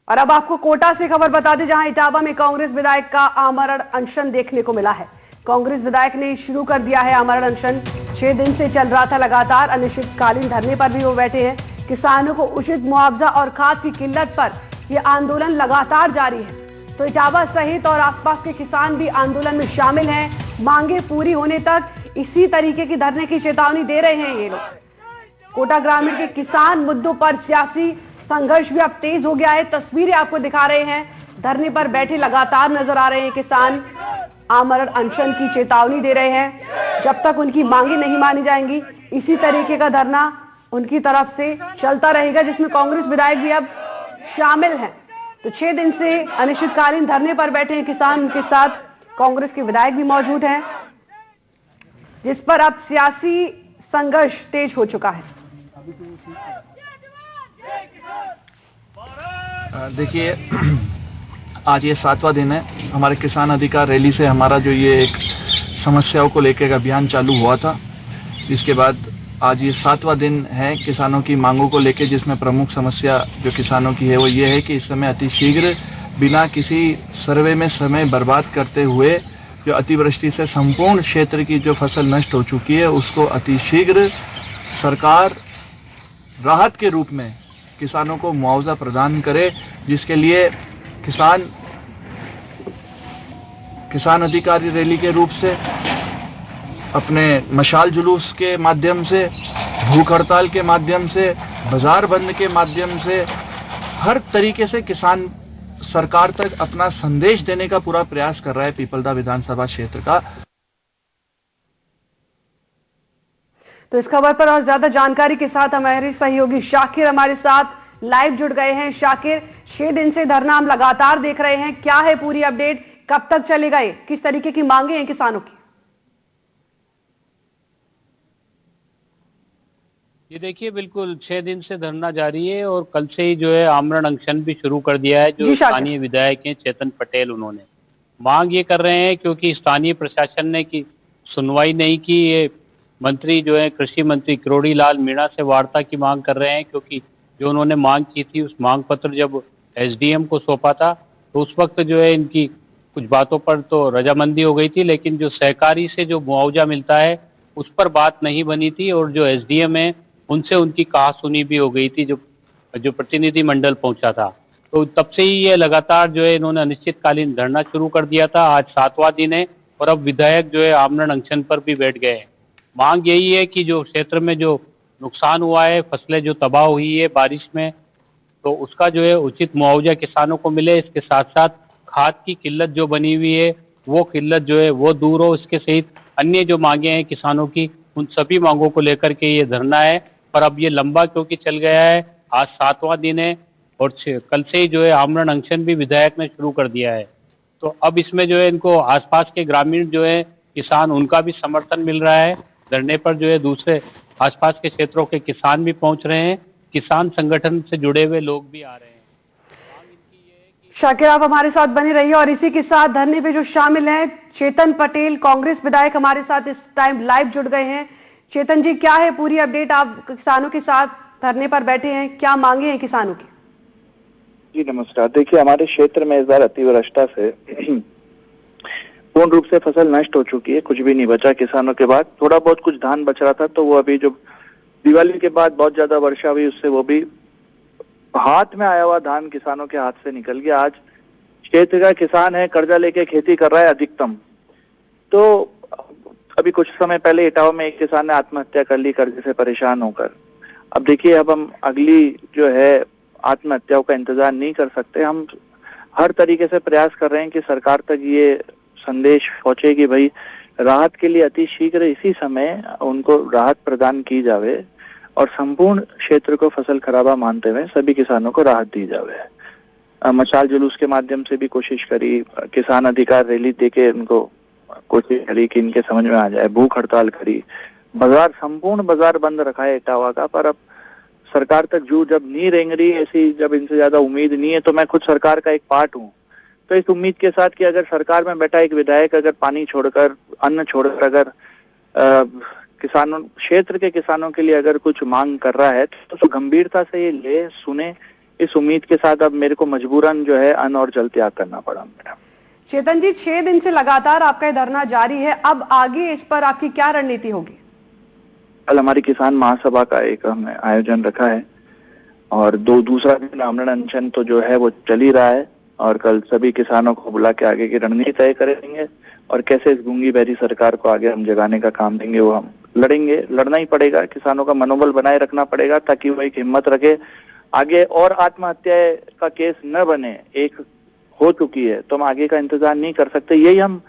और अब आपको कोटा से खबर बता दें, जहां इटावा में कांग्रेस विधायक का आमरण अनशन देखने को मिला है। कांग्रेस विधायक ने शुरू कर दिया है आमरण अनशन। 6 दिन से चल रहा था लगातार। अनिश्चितकालीन धरने पर भी वो बैठे हैं। किसानों को उचित मुआवजा और खाद की किल्लत पर यह आंदोलन लगातार जारी है। तो इटावा सहित और आसपास के किसान भी आंदोलन में शामिल हैं। मांगे पूरी होने तक इसी तरीके की धरने की चेतावनी दे रहे हैं ये लोग। कोटा ग्रामीण के किसान मुद्दों पर सियासी संघर्ष भी अब तेज हो गया है। तस्वीरें आपको दिखा रहे हैं। धरने पर बैठे लगातार नजर आ रहे हैं किसान। आमरण अनशन की चेतावनी दे रहे हैं। जब तक उनकी मांगे नहीं मानी जाएंगी, इसी तरीके का धरना उनकी तरफ से चलता रहेगा, जिसमें कांग्रेस विधायक भी अब शामिल हैं। तो 6 दिन से अनिश्चितकालीन धरने पर बैठे हैं किसान। उनके साथ कांग्रेस के विधायक भी मौजूद हैं, जिस पर अब सियासी संघर्ष तेज हो चुका है। देखिए, आज ये 7वां दिन है हमारे किसान अधिकार रैली से। हमारा जो ये एक समस्याओं को लेकर अभियान चालू हुआ था, इसके बाद आज ये 7वां दिन है किसानों की मांगों को लेकर, जिसमें प्रमुख समस्या जो किसानों की है वो ये है कि इस समय अतिशीघ्र बिना किसी सर्वे में समय बर्बाद करते हुए जो अतिवृष्टि से संपूर्ण क्षेत्र की जो फसल नष्ट हो चुकी है, उसको अतिशीघ्र सरकार राहत के रूप में किसानों को मुआवजा प्रदान करे, जिसके लिए किसान अधिकारी रैली के रूप से, अपने मशाल जुलूस के माध्यम से, भूख हड़ताल के माध्यम से, बाजार बंद के माध्यम से, हर तरीके से किसान सरकार तक अपना संदेश देने का पूरा प्रयास कर रहा है पीपलदा विधानसभा क्षेत्र का। तो इस खबर पर और ज्यादा जानकारी के साथ हमारे सहयोगी शाकिर हमारे साथ लाइव जुड़ गए हैं। शाकिर, 6 दिन से धरना हम लगातार देख रहे हैं, क्या है पूरी अपडेट? कब तक चलेगा ये? किस तरीके की मांगे हैं किसानों की? ये देखिए, बिल्कुल 6 दिन से धरना जारी है और कल से ही जो है आमरण अनशन भी शुरू कर दिया है। जो स्थानीय विधायक हैं चेतन पटेल, उन्होंने मांग ये कर रहे हैं क्योंकि स्थानीय प्रशासन ने की सुनवाई नहीं की। ये मंत्री जो है कृषि मंत्री किरोड़ी लाल मीणा से वार्ता की मांग कर रहे हैं, क्योंकि जो उन्होंने मांग की थी उस मांग पत्र जब एसडीएम को सौंपा था तो उस वक्त जो है इनकी कुछ बातों पर तो रजामंदी हो गई थी, लेकिन जो सहकारी से जो मुआवजा मिलता है उस पर बात नहीं बनी थी। और जो एसडीएम है उनसे उनकी कहासुनी भी हो गई थी, जो प्रतिनिधि मंडल पहुंचा था। तो तब से ही ये लगातार जो है इन्होंने अनिश्चितकालीन धरना शुरू कर दिया था। आज 7वां दिन है और अब विधायक जो है आमरण अनशन पर भी बैठ गए हैं। मांग यही है कि जो क्षेत्र में जो नुकसान हुआ है, फसलें जो तबाह हुई है बारिश में, तो उसका जो है उचित मुआवजा किसानों को मिले। इसके साथ साथ खाद की किल्लत जो बनी हुई है वो किल्लत जो है वो दूर हो। इसके सहित अन्य जो मांगे हैं किसानों की, उन सभी मांगों को लेकर के ये धरना है। पर अब ये लंबा क्योंकि चल गया है, आज 7वां दिन है और कल से ही जो है आमरण अनशन भी विधायक ने शुरू कर दिया है। तो अब इसमें जो है इनको आसपास के ग्रामीण जो है किसान, उनका भी समर्थन मिल रहा है। धरने पर जो है दूसरे आसपास के क्षेत्रों के किसान भी पहुंच रहे हैं, किसान संगठन से जुड़े हुए लोग भी आ रहे हैं। शाकिर, आप हमारे साथ बने रहिए। और इसी के साथ धरने पे जो शामिल हैं चेतन पटेल, कांग्रेस विधायक, हमारे साथ इस टाइम लाइव जुड़ गए हैं। चेतन जी, क्या है पूरी अपडेट? आप किसानों के साथ धरने पर बैठे हैं, क्या मांगे हैं किसानों की? जी नमस्कार। देखिए, हमारे क्षेत्र में इस बार अतिवृष्टि से पूर्ण रूप से फसल नष्ट हो चुकी है। कुछ भी नहीं बचा किसानों के बाद। थोड़ा बहुत कुछ धान बच रहा था, तो वो अभी जो दिवाली के बाद बहुत ज्यादा वर्षा हुई उससे वो भी हाथ में आया हुआ धान किसानों के हाथ से निकल गया। आज क्षेत्र का किसान है, कर्जा लेके खेती कर रहा है अधिकतम। तो अभी कुछ समय पहले इटावा में एक किसान ने आत्महत्या कर ली कर्जे से परेशान होकर। अब देखिए, अब हम अगली जो है आत्महत्याओं का इंतजार नहीं कर सकते। हम हर तरीके से प्रयास कर रहे हैं कि सरकार तक ये संदेश पहुंचे कि भाई राहत के लिए अतिशीघ्र इसी समय उनको राहत प्रदान की जावे और संपूर्ण क्षेत्र को फसल खराबा मानते हुए सभी किसानों को राहत दी जावे। मशाल जुलूस के माध्यम से भी कोशिश करी, किसान अधिकार रैली देके उनको कोशिश करी कि इनके समझ में आ जाए, भूख हड़ताल करी, बाजार संपूर्ण बाजार बंद रखा है इटावा का। पर अब सरकार तक जब नहीं रेंग रही, ऐसी जब इनसे ज्यादा उम्मीद नहीं है। तो मैं खुद सरकार का एक पार्ट हूँ, तो इस उम्मीद के साथ कि अगर सरकार में बैठा एक विधायक अगर पानी छोड़कर, अन्न छोड़कर अगर किसानों, क्षेत्र के किसानों के लिए अगर कुछ मांग कर रहा है तो गंभीरता से ये ले, सुने, इस उम्मीद के साथ अब मेरे को मजबूरन जो है अन्न और जल त्याग करना पड़ा मैडम। चेतन जी, 6 दिन से लगातार आपका ये धरना जारी है, अब आगे इस पर आपकी क्या रणनीति होगी? कल हमारी किसान महासभा का एक हमने आयोजन रखा है और दूसरा दिन आमरण अनशन तो जो है वो चल ही रहा है और कल सभी किसानों को बुला के आगे की रणनीति तय करेंगे और कैसे इस गूंगी बहरी सरकार को आगे हम जगाने का काम देंगे वो हम लड़ेंगे। लड़ना ही पड़ेगा, किसानों का मनोबल बनाए रखना पड़ेगा ताकि वो एक हिम्मत रखे आगे और आत्महत्या का केस न बने। एक हो चुकी है तो हम आगे का इंतजार नहीं कर सकते। यही हम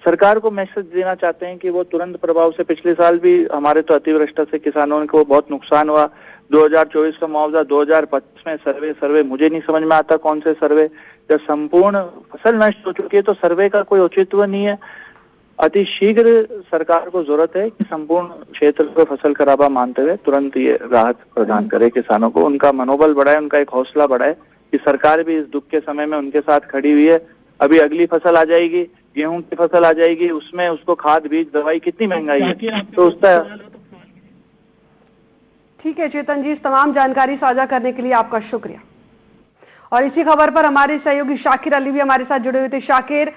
सरकार को मैसेज देना चाहते हैं कि वो तुरंत प्रभाव से, पिछले साल भी हमारे तो अतिवृष्टि से किसानों को बहुत नुकसान हुआ। 2024 का मुआवजा, 2025 में सर्वे मुझे नहीं समझ में आता कौन से सर्वे। जब संपूर्ण फसल नष्ट हो चुकी है तो सर्वे का कोई औचित्य नहीं है। अति शीघ्र सरकार को जरूरत है कि संपूर्ण क्षेत्र को फसल खराबा मानते हुए तुरंत ये राहत प्रदान करे किसानों को, उनका मनोबल बढ़ाए, उनका एक हौसला बढ़ाए कि सरकार भी इस दुख के समय में उनके साथ खड़ी हुई है। अभी अगली फसल आ जाएगी, गेहूं की फसल आ जाएगी, उसमें उसको खाद बीज दवाई कितनी महंगाई है तो उसका। ठीक है चेतन जी, इस तमाम जानकारी साझा करने के लिए आपका शुक्रिया। और इसी खबर पर हमारे सहयोगी शाकिर अली भी हमारे साथ जुड़े हुए थे। शाकिर,